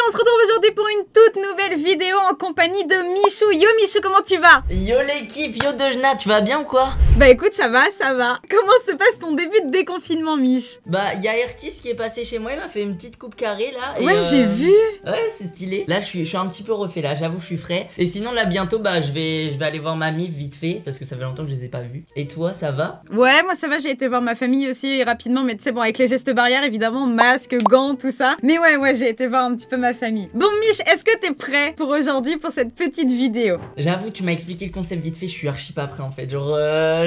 on se retrouve aujourd'hui pour une toute nouvelle vidéo en compagnie de Michou. Yo Michou, comment tu vas? Yo l'équipe, yo Dejna, tu vas bien ou quoi? Bah écoute, ça va, ça va. Comment se passe ton début de déconfinement, Mich? Bah y'a Ertis qui est passé chez moi, il m'a fait une petite coupe carrée là. Ouais, j'ai vu. Ouais, c'est stylé. Là je suis un petit peu refait là, j'avoue je suis frais. Et sinon là bientôt bah je vais aller voir ma mif vite fait parce que ça fait longtemps que je les ai pas vus. Et toi ça va? Ouais, moi ça va, j'ai été voir ma famille aussi rapidement, mais tu sais bon, avec les gestes barrières évidemment, masque, gants, tout ça. Mais ouais, j'ai été voir un petit peu ma famille. Bon Mich, est-ce que t'es prêt pour aujourd'hui pour cette petite vidéo? J'avoue, tu m'as expliqué le concept vite fait, je suis archi pas prêt en fait. Genre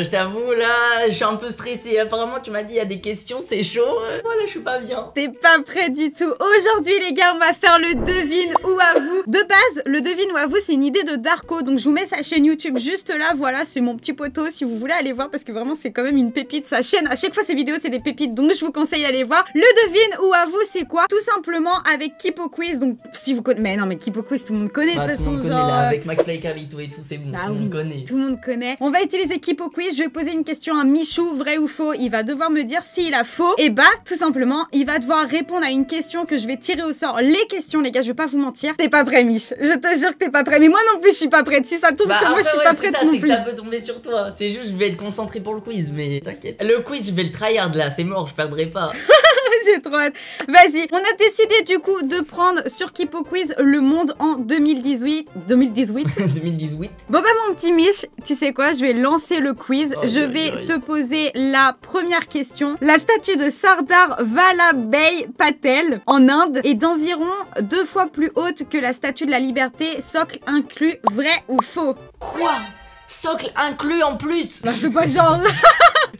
je t'avoue là, je suis un peu stressé. Apparemment tu m'as dit il y a des questions, c'est chaud. Voilà, je suis pas bien. T'es pas prêt du tout. Aujourd'hui les gars, on va faire le devine ou avoue. De base, le devine ou avoue, c'est une idée de Darko. Donc je vous mets sa chaîne YouTube juste là, voilà, c'est mon petit poteau si vous voulez aller voir parce que vraiment c'est quand même une pépite. Sa chaîne, à chaque fois ses vidéos c'est des pépites, donc je vous conseille d'aller voir. Le devine ou avoue, c'est quoi? Tout simplement avec Kipo Quiz. Donc si vous connaissez, mais non mais Kipo Quiz tout le monde connaît de toute façon. Tout le monde connaît là, avec McFly, Carlito et tout, c'est bon, tout le monde connaît. Tout le monde connaît. On va utiliser Kipo Quiz. Je vais poser une question à Michou, vrai ou faux. Il va devoir me dire s'il a faux. Et bah, tout simplement, il va devoir répondre à une question que je vais tirer au sort. Les questions, les gars, je vais pas vous mentir. T'es pas prêt, Mich. Je te jure que t'es pas prêt. Mais moi non plus, je suis pas prête. Si ça tombe sur moi, je suis pas prête non plus. C'est que ça peut tomber sur toi. C'est juste, je vais être concentré pour le quiz, mais t'inquiète. Le quiz, je vais le tryhard là. C'est mort, je perdrai pas. J'ai trop hâte. Vas-y, on a décidé du coup de prendre sur Kipo Quiz le monde en 2018. 2018 2018. Bon bah mon petit Mich, tu sais quoi, je vais lancer le quiz. Je vais te poser la première question. La statue de Sardar Vallabhbhai Patel en Inde est d'environ 2 fois plus haute que la statue de la Liberté, socle inclus, vrai ou faux? Quoi? Socle inclus en plus? Bah je fais pas genre.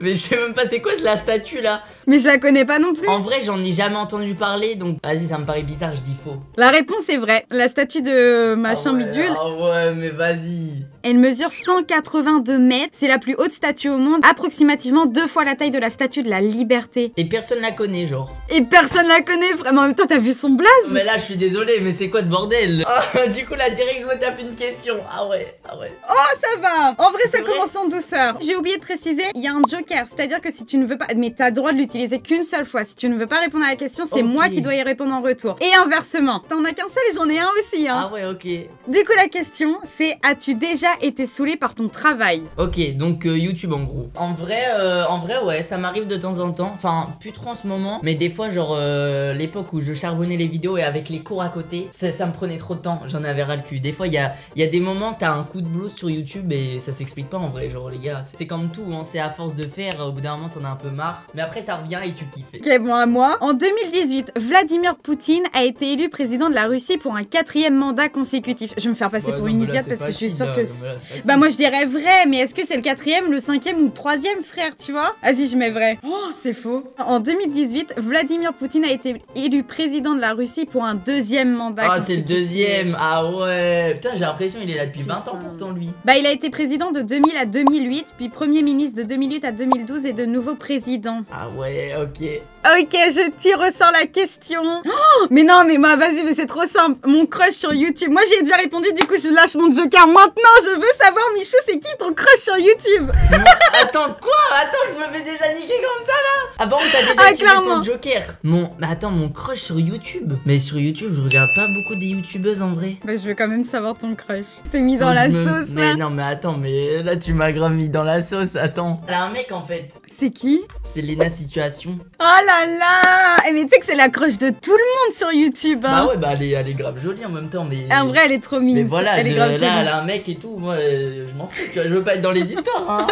Mais je sais même pas c'est quoi de la statue là. Mais je la connais pas non plus. En vrai j'en ai jamais entendu parler donc vas-y ça me paraît bizarre, je dis faux. La réponse est vraie. La statue de machin bidule. Ah ouais mais vas-y. Elle mesure 182 mètres. C'est la plus haute statue au monde. Approximativement 2 fois la taille de la statue de la Liberté. Et personne la connaît genre. Et personne la connaît vraiment. En même temps t'as vu son blaze? Mais là je suis désolé mais c'est quoi ce bordel? Du coup là direct je me tape une question. Ah ouais. Oh ça va. En vrai ça commence en douceur. J'ai oublié de préciser, il y a un joker. C'est-à-dire que si tu ne veux pas... Mais t'as le droit de l'utiliser qu'une seule fois. Si tu ne veux pas répondre à la question, c'est moi qui dois y répondre en retour. Et inversement. T'en as qu'un seul et j'en ai un aussi hein. Ah ouais ok. Du coup la question c'est, as-tu déjà été saoulé par ton travail? Ok donc YouTube en gros. En vrai ouais ça m'arrive de temps en temps. Enfin plus trop en ce moment. Mais des fois genre l'époque où je charbonnais les vidéos et avec les cours à côté, ça me prenait trop de temps. J'en avais ras le cul. Des fois il y a des moments t'as un coup de blues sur YouTube et ça s'explique pas en vrai. Genre les gars c'est comme tout hein, c'est à force de faire, au bout d'un moment t'en as un peu marre, mais après ça revient et tu kiffes. Ok, bon à moi. En 2018, Vladimir Poutine a été élu président de la Russie pour un 4e mandat consécutif. Je vais me faire passer pour une idiote parce que je suis sûre que... Bah moi je dirais vrai, mais est-ce que c'est le 4e, le 5e ou le 3e frère, tu vois? Vas-y, je mets vrai. Oh, c'est faux. En 2018, Vladimir Poutine a été élu président de la Russie pour un 2e mandat consécutif. C'est le 2e. Ah ouais. Putain, j'ai l'impression il est là depuis 20 ans pourtant lui. Bah il a été président de 2000 à 2008, puis premier ministre de 2008 à 2012 et de nouveau président. Ah ouais, ok. Ok, je tire au sort la question. Oh, mais non, mais moi, vas-y, mais c'est trop simple. Mon crush sur YouTube. Moi, j'ai déjà répondu, du coup, je lâche mon joker. Maintenant, je veux savoir, Michou, c'est qui ton crush sur YouTube? Attends, quoi? Attends, je me fais déjà niquer comme ça, là? Ah bon, t'as déjà utilisé ton joker? Mais attends, mon crush sur YouTube? Mais sur YouTube, je regarde pas beaucoup des youtubeuses, en vrai. Bah, je veux quand même savoir ton crush. T'es mis dans la sauce, là. Mais non, mais attends, mais là, tu m'as grave mis dans la sauce. Attends. Elle a un mec, en fait. C'est qui? C'est Lena Situation. Oh là là! Mais tu sais que c'est la crush de tout le monde sur YouTube, hein. Bah ouais, bah elle est grave jolie en même temps, mais... En vrai, elle est trop mignonne. Mais voilà, elle est grave jolie. Là, elle a un mec et tout, moi, je m'en fous, tu vois, je veux pas être dans les histoires, hein.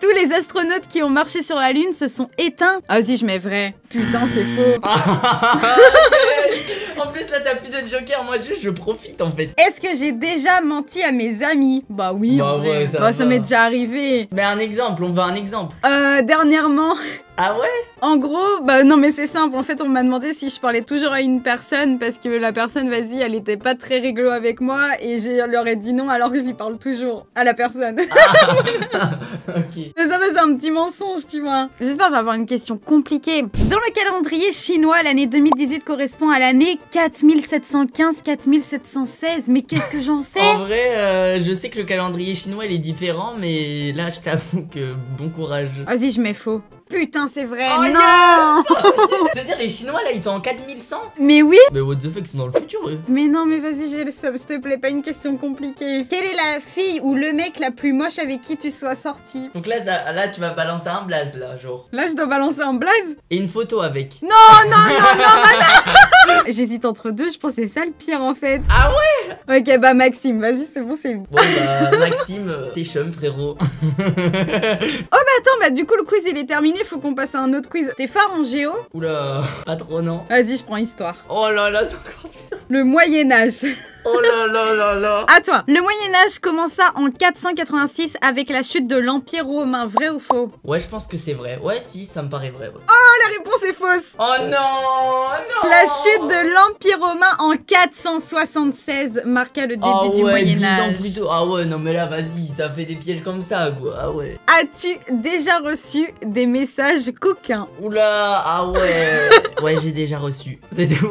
Tous les astronautes qui ont marché sur la Lune se sont éteints. Ah si, je mets vrai. Putain, c'est faux. En plus, là, t'as plus de joker, moi, juste, je profite, en fait. Est-ce que j'ai déjà menti à mes amis? Bah oui, bah, en vrai. Ouais, ça m'est déjà arrivé. Mais un exemple, on veut un exemple. Dernièrement... Ah ouais? En gros, bah non mais c'est simple, en fait on m'a demandé si je parlais toujours à une personne parce que la personne, vas-y, elle était pas très rigolo avec moi et je leur ai dit non alors que je lui parle toujours à la personne. Ok. Mais ça c'est un petit mensonge, tu vois. J'espère qu'on va avoir une question compliquée. Dans le calendrier chinois, l'année 2018 correspond à l'année 4715-4716, mais qu'est-ce que j'en sais? En vrai, je sais que le calendrier chinois il est différent, mais là je t'avoue que bon courage. Vas-y, je mets faux. Putain, c'est vrai. Oh non. C'est-à-dire les Chinois là ils sont en 4100. Mais oui. Mais what the fuck, ils sont dans le futur eux. Mais non, mais vas-y, j'ai le sub, s'il te plaît, pas une question compliquée. Quelle est la fille ou le mec la plus moche avec qui tu sois sorti? Donc là tu vas balancer un blaze là genre. Là, je dois balancer un blaze? Et une photo avec. Non, madame. J'hésite entre deux, je pense que c'est ça le pire en fait. Ah ouais. Ok, bah Maxime, vas-y, c'est bon, c'est... Bon bah Maxime, t'es chum frérot. Attends, bah du coup le quiz il est terminé, faut qu'on passe à un autre quiz. T'es fort en géo? Oula, pas trop non. Vas-y, je prends histoire. Oh là là, c'est encore pire. Le Moyen-Âge. Oh là là là là. À toi. Le Moyen-Âge commença en 486 avec la chute de l'Empire romain, vrai ou faux? Ouais, je pense que c'est vrai. Ouais, si, ça me paraît vrai. Ouais. Oh, la réponse est fausse. Oh non. La chute de l'Empire romain en 476 marqua le début du ouais, 10 Moyen-Âge. ans plus tôt. Ah ouais, non mais là, vas-y, ça fait des pièges comme ça, quoi. Ah ouais. As-tu déjà reçu des messages coquins? Oula, ah ouais. Ouais, j'ai déjà reçu. C'est tout.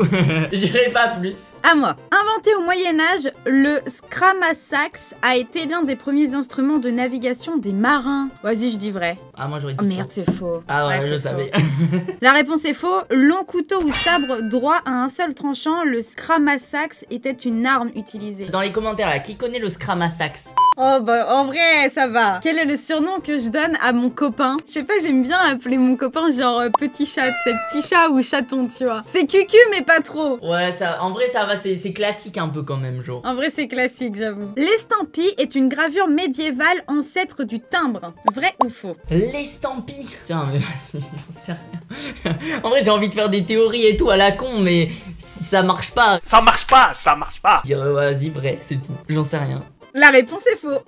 J'irai pas plus. À moi. Inventé au Moyen-Âge, le scramasax a été l'un des premiers instruments de navigation des marins. Vas-y, je dis vrai. Ah, moi j'aurais dit Oh merde, faux. c'est faux. Ah ouais, je c'est savais. faux. La réponse est faux. Long couteau ou sabre droit à un seul tranchant, le scramasax était une arme utilisée. Dans les commentaires là, qui connaît le scramasax? Oh bah en vrai, ça va. Quel est le surnom que je donne à mon copain? Je sais pas, j'aime bien appeler mon copain genre petit chat, c'est petit chat ou chaton, tu vois. C'est cucu mais pas trop. Ouais, ça, en vrai ça va, c'est classique un peu quand même, genre. En vrai, c'est classique, j'avoue. L'estampille est une gravure médiévale ancêtre du timbre. Vrai ou faux? L'estampille. Tiens, mais vas-y, j'en sais rien. En vrai, j'ai envie de faire des théories et tout à la con, mais ça marche pas. Ça marche pas, ça marche pas. Dire vas-y, vrai, c'est tout. J'en sais rien. La réponse est faux.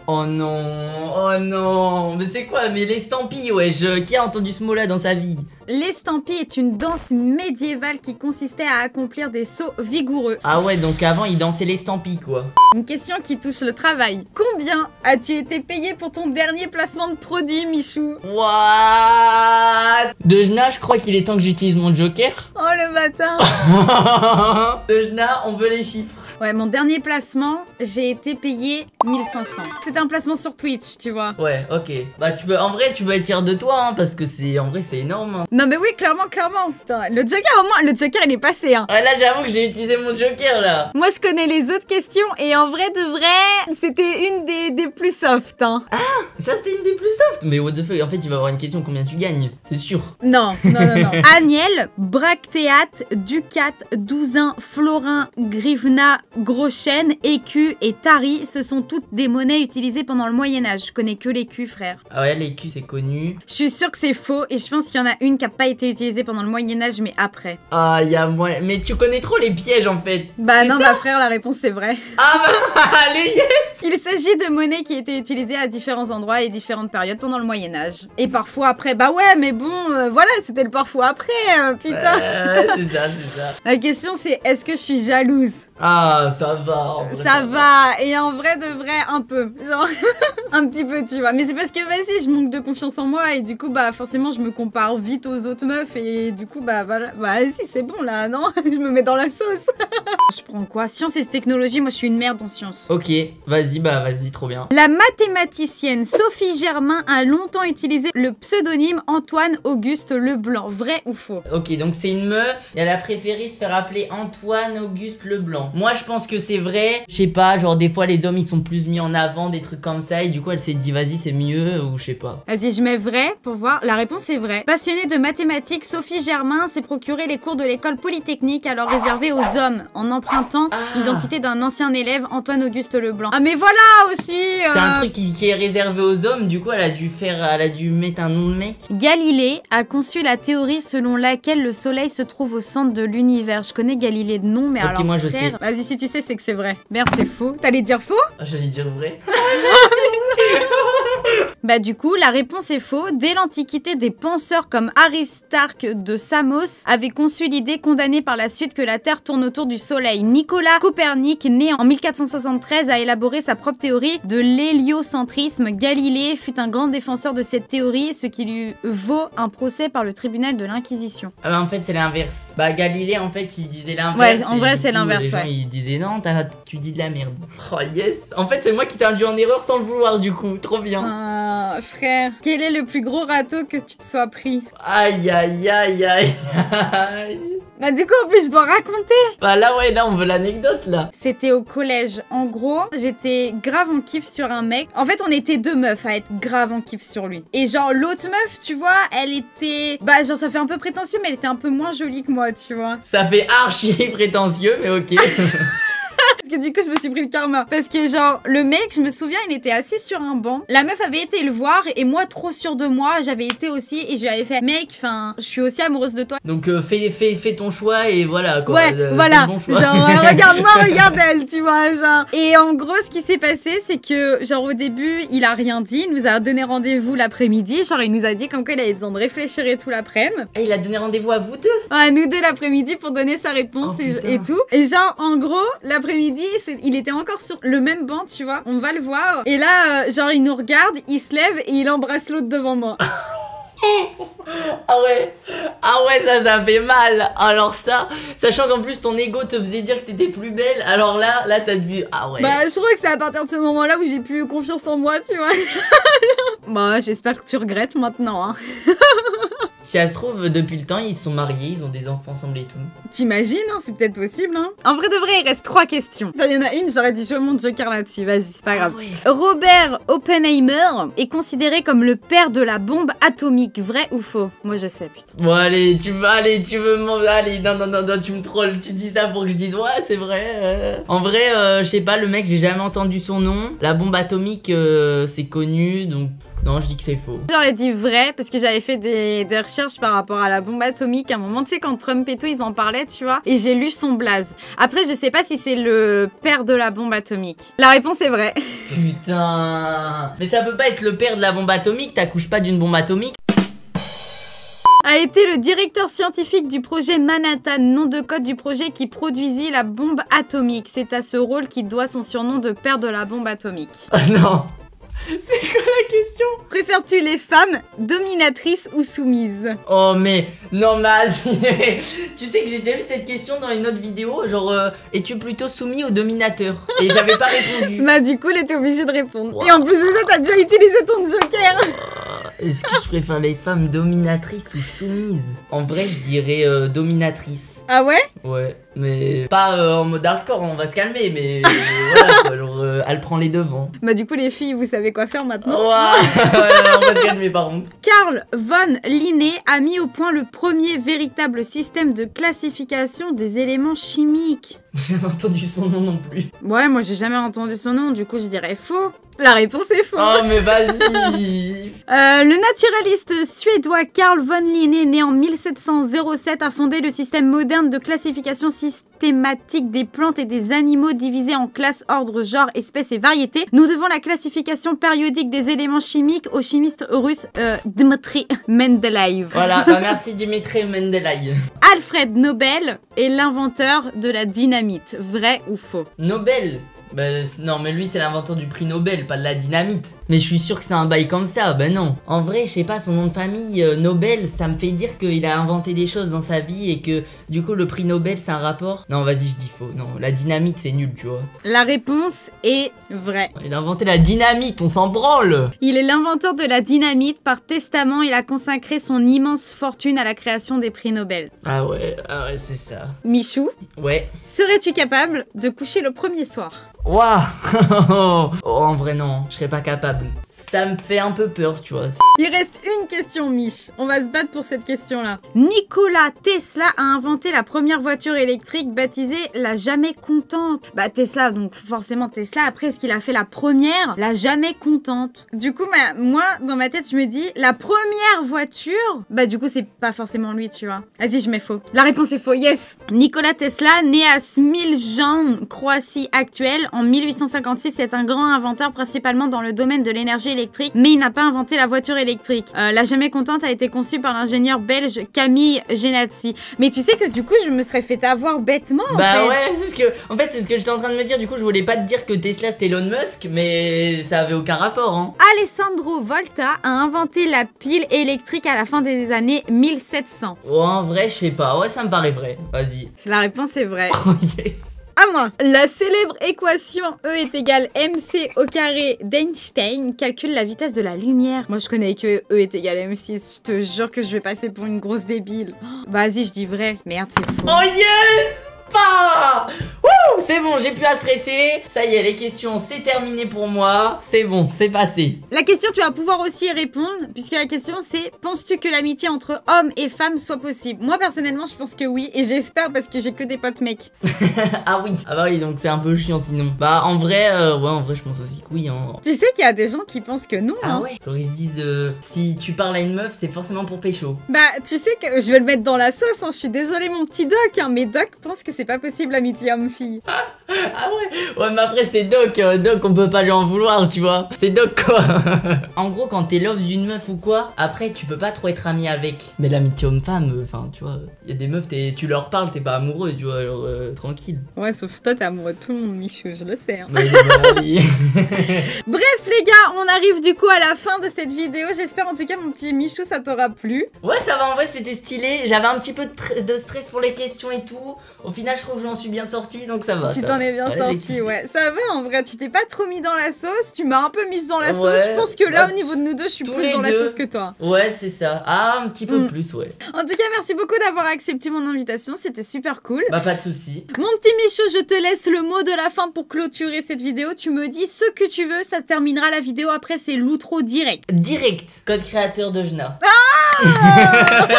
Oh non, mais c'est quoi? Mais l'estampille, wesh, qui a entendu ce mot-là dans sa vie? L'estampille est une danse médiévale qui consistait à accomplir des sauts vigoureux. Ah ouais, donc avant, ils dansaient l'estampille, quoi. Une question qui touche le travail. Combien as-tu été payé pour ton dernier placement de produit, Michou? What? Dejna, je crois qu'il est temps que j'utilise mon joker. Oh le matin. Dejna, on veut les chiffres. Ouais, mon dernier placement, j'ai été payé 1500. C'était un placement sur Twitch, tu vois. Ouais, ok. Bah tu peux, en vrai, tu peux être fier de toi, hein, parce que c'est, en vrai, c'est énorme. Hein. Non mais oui, clairement. Putain, le joker au moins, le joker il est passé, hein. Ouais, là, j'avoue que j'ai utilisé mon joker, là. Moi je connais les autres questions et en vrai de vrai, c'était une des plus soft, hein. Ça, c'était une des plus soft. Mais what the fuck, en fait, il va y avoir une question combien tu gagnes, c'est sûr. Non. Agnel, bractéate, ducat, douzain, florin, grivna, groschen, écu et tari, ce sont toutes des monnaies utilisées pendant le Moyen-Âge. Je connais que l'écu, frère. Ah ouais, l'écu, c'est connu. Je suis sûre que c'est faux et je pense qu'il y en a une qui a pas été utilisée pendant le Moyen-Âge, mais après. Ah, il y a moi. Mais tu connais trop les pièges, en fait. Bah C'est non, ça bah frère, la réponse c'est vrai. Ah bah, allez, yes. Il s'agit de monnaies qui étaient utilisées à différents endroits et différentes périodes pendant le Moyen-Âge. Et parfois après, bah ouais, mais bon, voilà, c'était le parfois après, putain. C'est ça. La question c'est, est-ce que je suis jalouse? Ah, ça va. En vrai, Ça va, et en vrai de vrai, un peu. Genre, un petit peu, tu vois. Mais c'est parce que, vas-y, je manque de confiance en moi, et du coup, bah, forcément, je me compare vite aux autres meufs, et du coup, bah, voilà. Bah, vas-y, c'est bon, là, non? Je me mets dans la sauce. Je prends quoi? Sciences et technologie, moi, je suis une merde en sciences. Ok, vas-y, trop bien. La mathématicienne Sophie Germain a longtemps utilisé le pseudonyme Antoine Auguste Leblanc. Vrai ou faux? Ok, donc c'est une meuf, et elle a préféré se faire appeler Antoine Auguste Leblanc. Moi, je pense que c'est vrai. Je sais pas, genre des fois, les hommes, ils sont plus mis en avant, des trucs comme ça, et du coup, elle s'est dit, vas-y, c'est mieux, ou je sais pas. Vas-y, je mets vrai pour voir. La réponse est vraie. Passionnée de mathématiques, Sophie Germain s'est procuré les cours de l'école polytechnique alors réservés aux hommes en empruntant l'identité d'un ancien élève, Antoine Auguste Leblanc. Ah mais voilà aussi C'est un truc qui est réservé aux hommes, du coup, elle a dû mettre un nom de mec. Galilée a conçu la théorie selon laquelle le soleil se trouve au centre de l'univers. Je connais Galilée de nom, mais Ok, alors moi, je frère, sais. vas-y, si tu sais, c'est que c'est vrai. Merde, c'est faux. T'allais dire faux? Ah, j'allais dire vrai. Bah du coup, la réponse est faux. Dès l'Antiquité, des penseurs comme Aristarque de Samos avaient conçu l'idée, condamnée par la suite, que la Terre tourne autour du Soleil. Nicolas Copernic, né en 1473, a élaboré sa propre théorie de l'héliocentrisme. Galilée fut un grand défenseur de cette théorie, ce qui lui vaut un procès par le tribunal de l'Inquisition. Ah bah en fait c'est l'inverse. Bah Galilée en fait il disait l'inverse. Ouais, en vrai, et du c'est coup, l'inverse, Les gens ouais. ils disaient non, tu dis de la merde. Oh yes. En fait c'est moi qui t'ai induit en erreur sans le vouloir du coup, trop bien. frère, quel est le plus gros râteau que tu te sois pris? Aïe, aïe, aïe, aïe, aïe. Bah du coup en plus je dois raconter. Bah là ouais, là on veut l'anecdote là. C'était au collège. En gros, j'étais grave en kiff sur un mec. En fait, on était deux meufs à être grave en kiff sur lui. Et genre l'autre meuf, tu vois, elle était... Bah genre ça fait un peu prétentieux, mais elle était un peu moins jolie que moi, tu vois. Ça fait archi prétentieux, mais ok. Parce que du coup, je me suis pris le karma. Parce que genre, le mec, je me souviens, il était assis sur un banc. La meuf avait été le voir et moi, trop sûre de moi, j'avais été aussi et je lui avais fait, mec, enfin, je suis aussi amoureuse de toi. Donc fais ton choix et voilà quoi. Ouais, voilà. Bon Genre, regarde-moi, regarde elle, tu vois, genre. Et en gros, ce qui s'est passé, c'est que genre au début, il a rien dit, il nous a donné rendez-vous l'après-midi. Genre, il nous a dit comme quoi il avait besoin de réfléchir et tout l'après-midi. Et il a donné rendez-vous à vous deux? Ouais, nous deux l'après-midi pour donner sa réponse et tout. Et genre, en gros, l'après-midi, il était encore sur le même banc, tu vois. On va le voir. Et là, genre, il nous regarde, il se lève et il embrasse l'autre devant moi. Ah ouais, ça fait mal. Alors ça, sachant qu'en plus ton ego te faisait dire que t'étais plus belle, alors là t'as vu, ah ouais. Bah je crois que c'est à partir de ce moment-là où j'ai plus eu confiance en moi, tu vois. Bah j'espère que tu regrettes maintenant, hein. Si ça se trouve, depuis le temps, ils se sont mariés, ils ont des enfants ensemble et tout. T'imagines, hein, c'est peut-être possible, hein. En vrai de vrai, il reste 3 questions. Il y en a une, j'aurais dû jouer mon joker là-dessus, vas-y, c'est pas grave. Ah ouais. Robert Oppenheimer est considéré comme le père de la bombe atomique, vrai ou faux? Moi je sais, putain. Bon allez, tu veux allez, non, tu me trolls, tu dis ça pour que je dise ouais, c'est vrai. En vrai, je sais pas, le mec, j'ai jamais entendu son nom. La bombe atomique, c'est connu, donc... Non, je dis que c'est faux. J'aurais dit vrai, parce que j'avais fait des recherches par rapport à la bombe atomique. À un moment, tu sais, quand Trump et tout, ils en parlaient, tu vois. Et j'ai lu son blaze. Après, je sais pas si c'est le père de la bombe atomique. La réponse est vraie. Putain. Mais ça peut pas être le père de la bombe atomique, t'accouches pas d'une bombe atomique. A été le directeur scientifique du projet Manhattan, nom de code du projet qui produisit la bombe atomique. C'est à ce rôle qu'il doit son surnom de père de la bombe atomique. Oh non. C'est quoi la question? Préfères-tu les femmes dominatrices ou soumises? Oh mais non mais tu sais que j'ai déjà vu cette question dans une autre vidéo, genre es-tu plutôt soumis au dominateur? Et j'avais pas répondu. Bah du coup, elle était obligée de répondre. Wow. Et en plus de ça, t'as déjà utilisé ton joker. Est-ce que je préfère les femmes dominatrices ou soumises? En vrai, je dirais dominatrice. Ah ouais? Ouais, mais pas en mode hardcore, on va se calmer, mais voilà quoi, genre elle prend les devants. Bah du coup, les filles, vous savez quoi faire maintenant? Ouais, on va se calmer par contre. Carl von Linné a mis au point le premier véritable système de classification des éléments chimiques. J'ai jamais entendu son nom non plus. Ouais, moi j'ai jamais entendu son nom, du coup je dirais faux. La réponse est faux. Oh mais vas-y. Le naturaliste suédois Carl von Linné, né en 1707, a fondé le système moderne de classification systématique des plantes et des animaux divisés en classes, ordres, genres, espèces et variétés. Nous devons la classification périodique des éléments chimiques au chimiste russe Dmitri Mendeleïev. Voilà, bah merci Dmitri Mendeleïev. Alfred Nobel est l'inventeur de la dynamite. Vrai ou faux? Nobel? Bah non mais lui c'est l'inventeur du prix Nobel, pas de la dynamite. Mais je suis sûr que c'est un bail comme ça, bah non. En vrai je sais pas, son nom de famille Nobel, ça me fait dire qu'il a inventé des choses dans sa vie et que du coup le prix Nobel c'est un rapport. Non vas-y je dis faux, non la dynamite c'est nul tu vois. La réponse est vraie. Il a inventé la dynamite, on s'en branle. Il est l'inventeur de la dynamite, par testament il a consacré son immense fortune à la création des prix Nobel. Ah ouais c'est ça. Michou, Ouais. serais-tu capable de coucher le premier soir? Waouh. Oh, en vrai non, je serais pas capable. Ça me fait un peu peur tu vois. Il reste une question, Mich. On va se battre pour cette question-là. Nikola Tesla a inventé la première voiture électrique baptisée la Jamais Contente. Bah Tesla, donc forcément Tesla. Après, est-ce qu'il a fait la première? La Jamais Contente. Du coup, moi, dans ma tête, je me dis, la première voiture, bah du coup, c'est pas forcément lui, tu vois. Vas-y, je mets faux. La réponse est faux, yes. Nikola Tesla, né à Smiljan, Croatie actuelle, en 1856, est un grand inventeur principalement dans le domaine de l'énergie électrique, mais il n'a pas inventé la voiture électrique. La Jamais Contente a été conçue par l'ingénieur belge Camille Genazzi. Mais tu sais que du coup, je me serais fait avoir bêtement en fait. Bah ouais, c'est ce que j'étais en train de me dire. Du coup, je voulais pas te dire que Tesla c'était Elon Musk, mais ça avait aucun rapport, hein. Alessandro Volta a inventé la pile électrique à la fin des années 1700. Oh, en vrai, je sais pas. Ouais, ça me paraît vrai. Vas-y. La réponse est vraie. Oh yes. À moi. La célèbre équation E est égale mc au carré d'Einstein calcule la vitesse de la lumière. Moi, je connais que E est égal m6. Je te jure que je vais passer pour une grosse débile. Vas-y, je dis vrai. Merde, c'est faux. Oh yes! Pas! Wouh! C'est bon, j'ai plus à stresser. Ça y est, les questions, c'est terminé pour moi. C'est bon, c'est passé. La question, tu vas pouvoir aussi y répondre, puisque la question c'est: penses-tu que l'amitié entre hommes et femmes soit possible? Moi personnellement, je pense que oui, et j'espère parce que j'ai que des potes mecs. Ah oui. Ah bah oui, donc c'est un peu chiant sinon. Bah en vrai, je pense aussi que oui. Hein. Tu sais qu'il y a des gens qui pensent que non. Ah ouais. Genre ils se disent, si tu parles à une meuf, c'est forcément pour pécho. Bah tu sais que je vais le mettre dans la sauce, hein. Je suis désolée mon petit Doc, hein, mais Doc pense que c'est pas possible l'amitié homme-fille. Ah ouais. Ouais mais après c'est Doc, Doc on peut pas lui en vouloir tu vois. C'est Doc quoi. En gros quand t'es love d'une meuf ou quoi, après tu peux pas trop être ami avec. Mais l'amitié homme-femme, enfin tu vois, y a des meufs, tu leur parles, t'es pas amoureux tu vois, alors tranquille. Ouais sauf toi t'es amoureux de tout le monde Michou, je le sais. Hein. Ouais, Bref les gars, on arrive du coup à la fin de cette vidéo. J'espère en tout cas mon petit Michou ça t'aura plu. Ouais ça va en vrai c'était stylé. J'avais un petit peu de stress pour les questions et tout. Au final je trouve que j'en suis bien sorti donc ça va. Tu t'en es bien sorti, ouais. Ça va en vrai, tu t'es pas trop mis dans la sauce, tu m'as un peu mise dans la sauce. Je pense que là, au niveau de nous deux, je suis plus dans la sauce que toi. Ouais, c'est ça. Ah, un petit peu plus, ouais. En tout cas, merci beaucoup d'avoir accepté mon invitation, c'était super cool. Bah, pas de soucis. Mon petit Michou, je te laisse le mot de la fin pour clôturer cette vidéo. Tu me dis ce que tu veux, ça terminera la vidéo. Après, c'est l'outro direct. Direct. Code créateur de Jna. Ah